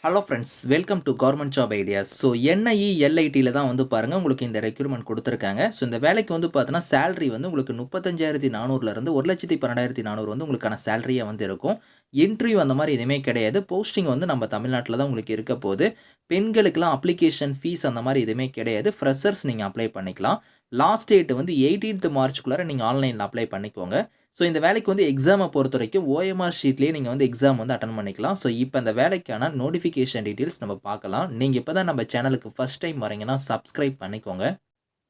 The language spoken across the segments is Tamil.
Hello friends, welcome to government job ideas. So NIE, எல்ஐடியில் தான் வந்து பாருங்கள் உங்களுக்கு இந்த ரெக்ரூட்மெண்ட் கொடுத்துருக்காங்க. ஸோ இந்த வேலைக்கு வந்து பார்த்தோன்னா சேலரி வந்து உங்களுக்கு 35,400லேருந்து 1,12,400 வந்து உங்களுக்கான சேலரியாக வந்து இருக்கும். இன்டர்வியூ அந்த மாதிரி எதுவுமே கிடையாது. போஸ்டிங் வந்து நம்ம தமிழ்நாட்டில் தான் உங்களுக்கு இருக்க போகுது. பெண்களுக்கெல்லாம் அப்ளிகேஷன் ஃபீஸ் அந்த மாதிரி எதுவுமே கிடையாது. ஃப்ரெஷர்ஸ் நீங்கள் அப்ளை பண்ணிக்கலாம். லாஸ்ட் டேட் வந்து 18th மார்ச்சுக்குள்ளார நீங்கள் ஆன்லைனில் அப்ளை பண்ணிக்கோங்க. ஸோ இந்த வேலைக்கு வந்து எக்ஸாமை பொறுத்தவரைக்கும் ஓஎம்ஆர் ஷீட்லேயே நீங்கள் வந்து எக்ஸாம் வந்து அட்டெண்ட் பண்ணிக்கலாம். ஸோ இப்போ இந்த வேலைக்கான நோட்டிஃபிகேஷன் டீட்டெயில்ஸ் நம்ம பார்க்கலாம். நீங்கள் இப்போ தான் நம்ம சேனலுக்கு ஃபர்ஸ்ட் டைம் வரீங்கன்னா சப்ஸ்கிரைப் பண்ணிக்கோங்க.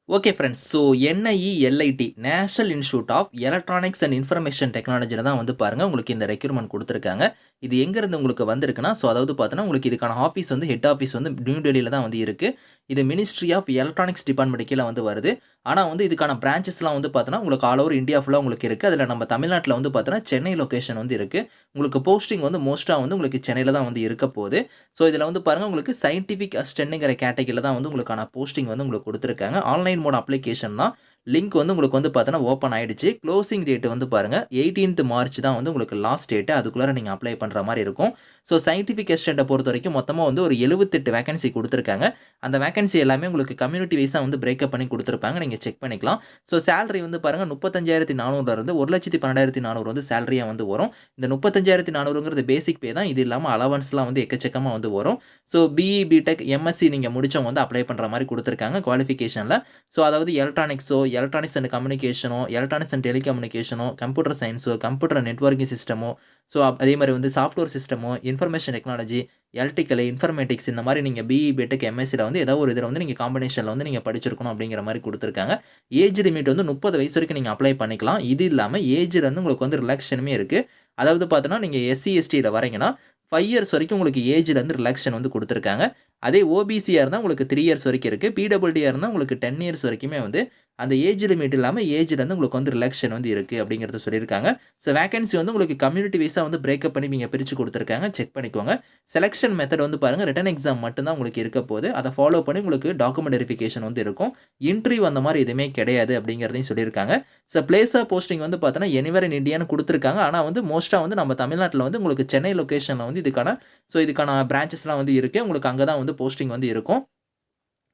Okay friends. So NIELIT national institute of electronics and information டெக்னாலஜியில் தான் வந்து பாருங்கள் உங்களுக்கு இந்த ரெக்ரூட்மெண்ட் கொடுத்துருக்காங்க. இது எங்கேருந்து உங்களுக்கு வந்திருக்குன்னா, ஸோ அதாவது பார்த்தோன்னா உங்களுக்கு இதுக்கான ஆஃபீஸ் வந்து ஹெட் ஆஃபீஸ் வந்து நியூ டெல்லியில் தான் வந்து இருக்குது. இது மினிஸ்ட்ரி ஆஃப் எலக்ட்ரானிக்ஸ் டிபார்ட்மெண்ட் கீழே வந்து வருது. ஆனால் வந்து இதுக்கான பிரான்ச்சஸ்லாம் வந்து பார்த்தோன்னா உங்களுக்கு ஆல் ஓவர் இந்தியா ஃபுல்லாக உங்களுக்கு இருக்குது. அதில் நம்ம தமிழ்நாட்டில் வந்து பார்த்தோன்னா சென்னை லொக்கேஷன் வந்து இருக்குது. உங்களுக்கு போஸ்டிங் வந்து மோஸ்ட்டாக வந்து உங்களுக்கு சென்னையில் தான் வந்து இருக்க போகுது. ஸோ இதில் வந்து பாருங்கள் உங்களுக்கு சயின்டிஃபிக் அசிஸ்டன்ட்ங்கிற கேட்டகரியில் தான் வந்து உங்களுக்கான போஸ்டிங் வந்து உங்களுக்கு கொடுத்துருக்காங்க. ஆன்லைன் மோட் அப்ளிகேஷன் தான். லிங்க் வந்து உங்களுக்கு வந்து பார்த்தோன்னா ஓப்பன் ஆயிடுச்சு. க்ளோசிங் டேட் வந்து பாருங்கள் 18th மார்ச் தான் வந்து உங்களுக்கு லாஸ்ட் டேட்டு. அதுக்குள்ளார நீங்கள் அப்ளை பண்ணுற மாதிரி இருக்கும். ஸோ சயின்டிஃபிக் அசிஸ்டண்ட்டை பொறுத்த வரைக்கும் மொத்தமாக வந்து ஒரு 78 வேகன்சி கொடுத்துருக்காங்க. அந்த வேகன்சி எல்லாமே உங்களுக்கு கம்யூனிட்டி வைஸாக வந்து பிரேக்கப் பண்ணி கொடுத்துருப்பாங்க. நீங்கள் செக் பண்ணிக்கலாம். ஸோ சேலரி வந்து பாருங்கள் 35,400லேருந்து 1,12,400 வந்து சேலரியாக வந்து வரும். இந்த 35,400ங்கிறது பேசிக் பே தான். இது இல்லாமல் அலவன்ஸ்லாம் வந்து எக்கச்சக்கமாக வந்து வரும். ஸோ பிஇ, பிடெக், எம்எஸ்சி நீங்கள் முடிச்சவங்க வந்து அப்ளை பண்ணுற மாதிரி கொடுத்துருக்காங்க குவாலிஃபிகேஷனில். ஸோ அதாவது எலக்ட்ரானிக்ஸ் அண்ட் கம்யூனிகேஷனோ, எலக்ட்ரானிக்ஸ் அண்ட் டெலிகம்யூனிகேஷனோ, கம்ப்யூட்டர் சயின்ஸோ, கம்ப்யூட்டர் நெட்வொர்க்கிங் சிஸ்டமோ, ஸோ அதே மாதிரி வந்து சாஃப்ட்வேர் சிஸ்டமோ, இன்ஃபர்மேஷன் டெக்னாலஜி, எலக்ட்ரிக்கல், இன்ஃபர்மேட்டிக்ஸ் இந்த மாதிரி நீங்கள் பிஇ, பிடெக், எம்எஸ்சியில் வந்து ஏதாவது ஒரு இதில் வந்து நீங்கள் காம்பினேஷனில் வந்து நீங்கள் படிச்சிருக்கணும் அப்படிங்கிற மாதிரி கொடுத்துருக்காங்க. ஏஜ் லிமிட் வந்து 30 வயசு வரைக்கும் நீங்கள் அப்ளை பண்ணிக்கலாம். இது இல்லாமல் ஏஜில் வந்து உங்களுக்கு வந்து ரிலாக்ஷனுமே இருக்குது. அதாவது பார்த்தோன்னா நீங்கள் எஸ்சி, எஸ்டியில் வரீங்கன்னா 5 இயர்ஸ் வரைக்கும் உங்களுக்கு ஏஜ்லேருந்து ரிலாக்ஷன் வந்து கொடுத்துருக்காங்க. அதே ஓபிசியாக இருந்தால் உங்களுக்கு 3 இயர்ஸ் வரைக்கும் இருக்குது. பிடபிள்யூடியாக இருந்தால் உங்களுக்கு 10 இயர்ஸ் வரைக்குமே வந்து அந்த ஏஜ் லிமிட் இல்லாமல் ஏஜ்லேருந்து உங்களுக்கு வந்து ரிலாக்ஷன் வந்து இருக்குது அப்படிங்கிறத சொல்லியிருக்காங்க. ஸோ வேகன்சி வந்து உங்களுக்கு கம்யூனிட்டி வைஸாக வந்து பிரேக்கப் பண்ணி நீங்கள் பிரித்து கொடுத்துருக்காங்க. செக் பண்ணிக்கோங்க. செலெக்ஷன் மெத்தட் வந்து பாருங்கள் ரிட்டன் எக்ஸாம் மட்டும்தான் உங்களுக்கு இருக்க போது. அதை ஃபாலோ பண்ணி உங்களுக்கு டாக்குமெண்ட் வெரிஃபிகேஷன் வந்து இருக்கும். இன்டர்வியூ அந்த மாதிரி எதுவுமே கிடையாது அப்படிங்கிறதையும் சொல்லியிருக்காங்க. ஸோ பிளேஸ் ஆஃப் போஸ்டிங் வந்து பார்த்தோன்னா எனிவேர் இன் இந்தியான்னு கொடுத்துருக்காங்க. ஆனால் வந்து மோஸ்ட்டாக வந்து நம்ம தமிழ்நாட்டில் வந்து உங்களுக்கு சென்னை லொக்கேஷனில் வந்து இதுக்கான பிரான்ச்சஸ்லாம் வந்து இருக்குது. உங்களுக்கு அங்கே தான் வந்து போஸ்டிங் வந்து இருக்கும்.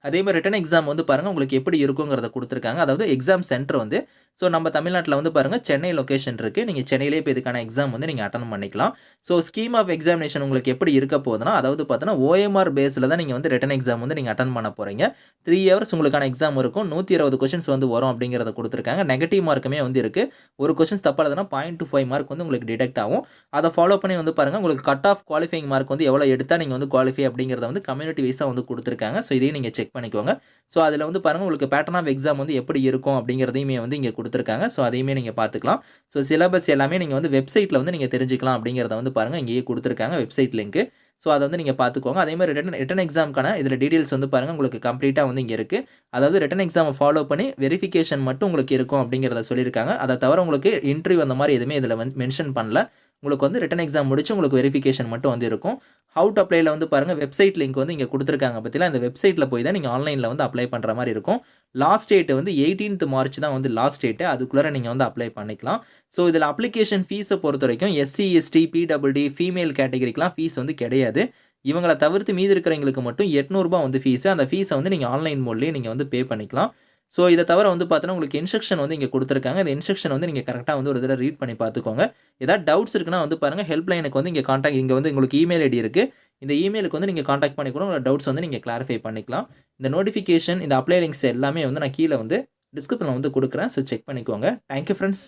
அதே மாதிரி ரிட்டன் எக்ஸாம் வந்து பாருங்கள் உங்களுக்கு எப்படி இருக்குங்கிறத கொடுத்துருக்காங்க. அதாவது எக்ஸாம் சென்டர் வந்து ஸோ நம்ம தமிழ்நாட்டில் வந்து பாருங்கள் சென்னை லொக்கேஷன் இருக்குது. நீங்கள் சென்னையிலே இப்போ இதுக்கான எக்ஸாம் வந்து நீங்கள் அட்டன் பண்ணிக்கலாம். ஸோ ஸ்கீம் ஆஃப் எக்ஸாமினேஷன் உங்களுக்கு எப்படி இருக்க போகுதுன்னா, அதாவது பார்த்தோன்னா ஓஎம்ஆர் பேஸில் தான் நீங்கள் வந்து ரிட்டன் எக்ஸாம் வந்து நீங்கள் அட்டன் பண்ண போகிறீங்க. 3 ஹவர்ஸ் உங்களுக்கான எக்ஸாம் இருக்கும். 120 கொஷின்ஸ் வந்து வரும் அப்படிங்கிறத கொடுத்துருக்காங்க. நெகட்டிவ் மார்க்குமே வந்து இருக்குது. ஒரு கொஷின்ஸ் தப்பாக எழுதுனா 0.25 மார்க் வந்து உங்களுக்கு டிடெக்ட் ஆகும். அதை ஃபாலோ பண்ணி வந்து பாருங்கள் உங்களுக்கு கட் ஆஃப் குவாலிஃபைங் மார்க் வந்து எவ்வளோ எடுத்தால் நீங்கள் வந்து குவாலிஃபை அப்படிங்கிறத வந்து கம்யூனிட்டி வைஸாக வந்து கொடுத்துருக்காங்க. ஸோ இதையும் நீங்கள் செக் பண்ணிக்கோங்க. ஸோ அதில் வந்து பாருங்கள் உங்களுக்கு பேட்டர்ன் ஆஃப் எக்ஸாம் வந்து எப்படி இருக்கும் அப்படிங்கிறதையுமே வந்து இங்கே கொடுத்துருக்காங்க. ஸோ அதையுமே நீங்கள் பார்த்துக்கலாம். ஸோ சிலபஸ் எல்லாமே நீங்கள் வந்து வெப்சைட்டில் வந்து நீங்கள் தெரிஞ்சுக்கலாம் அப்படிங்கிறத வந்து பாருங்கள் இங்கேயே கொடுத்துருக்காங்க வெப்சைட் லிங்க்கு. ஸோ அதை வந்து நீங்கள் பார்த்துக்கோங்க. அதே மாதிரி ரிட்டன் எக்ஸாமுக்கான இதில் டீட்டெயில்ஸ் வந்து பாருங்கள் உங்களுக்கு கம்ப்ளீட்டாக வந்து இங்கே இருக்குது. அதாவது ரிட்டன் எக்ஸாமை ஃபாலோ பண்ணி வெரிஃபிகேஷன் மட்டும் உங்களுக்கு இருக்கும் அப்படிங்கிறத சொல்லியிருக்காங்க. அதை தவிர உங்களுக்கு இன்டர்வியூ அந்த மாதிரி எதுவுமே இதில் வந்து மென்ஷன் பண்ணல. உங்களுக்கு வந்து ரிட்டன் எக்ஸாம் முடிச்சு உங்களுக்கு வெரிஃபிகேஷன் மட்டும் வந்து இருக்கும். ஹவு டு அப்ளைல வந்து பாருங்கள் வெப்சைட் லிங்க் வந்து இங்கே கொடுத்துருக்காங்க பற்றிலாம். இந்த வெப்சைட்டில் போய் தான் நீங்கள் ஆன்லைனில் வந்து அப்ளை பண்ணுற மாதிரி இருக்கும். லாஸ்ட் டேட் வந்து 18th மார்ச் தான் வந்து லாஸ்ட் டேட்டு. அதுக்குள்ளே நீங்கள் வந்து அப்ளை பண்ணிக்கலாம். ஸோ இதில் அப்ளிகேஷன் ஃபீஸை பொறுத்த வரைக்கும் எஸ்சி, எஸ்டி, பிடபிள்யூடி, ஃபீமேல் கேட்டகரிக்கெலாம் ஃபீஸ் வந்து கிடையாது. இவங்களை தவிர்த்து மீதி இருக்கிறவங்களுக்கு மட்டும் ரூ. 800 வந்து ஃபீஸு. அந்த ஃபீஸை வந்து நீங்கள் ஆன்லைன் மோட்லேயே நீங்கள் வந்து பே பண்ணிக்கலாம். ஸோ இதை தவிர வந்து பார்த்தோன்னா உங்களுக்கு இன்ஸ்ட்ரக்ஷன் வந்து இங்கே கொடுத்துருக்காங்க. இந்த இன்ஸ்ட்ரக்ஷன் வந்து நீங்கள் கரெக்டாக வந்து ஒரு தடவை ரீட் பண்ணி பார்த்துக்கோங்க. ஏதாவது டவுட்ஸ் இருக்குன்னா வந்து பாருங்கள் ஹெல்ப் லைனுக்கு வந்து இங்கே வந்து உங்களுக்கு இமெயில் ஐடி இருக்குது. இந்த இமெயிலுக்கு வந்து நீங்கள் காண்டாக்ட் பண்ணி கூட உங்களோட டவுட்ஸ் வந்து நீங்கள் கிளாரிஃபை பண்ணிக்கலாம். இந்த நோட்டிஃபிகேஷன், இந்த அப்ளை லிங்க்ஸ் எல்லாமே வந்து நான் கீழே வந்து டிஸ்கிரிப்ஷனில் வந்து கொடுக்குறேன். ஸோ செக் பண்ணிக்கோங்க. Thank you friends.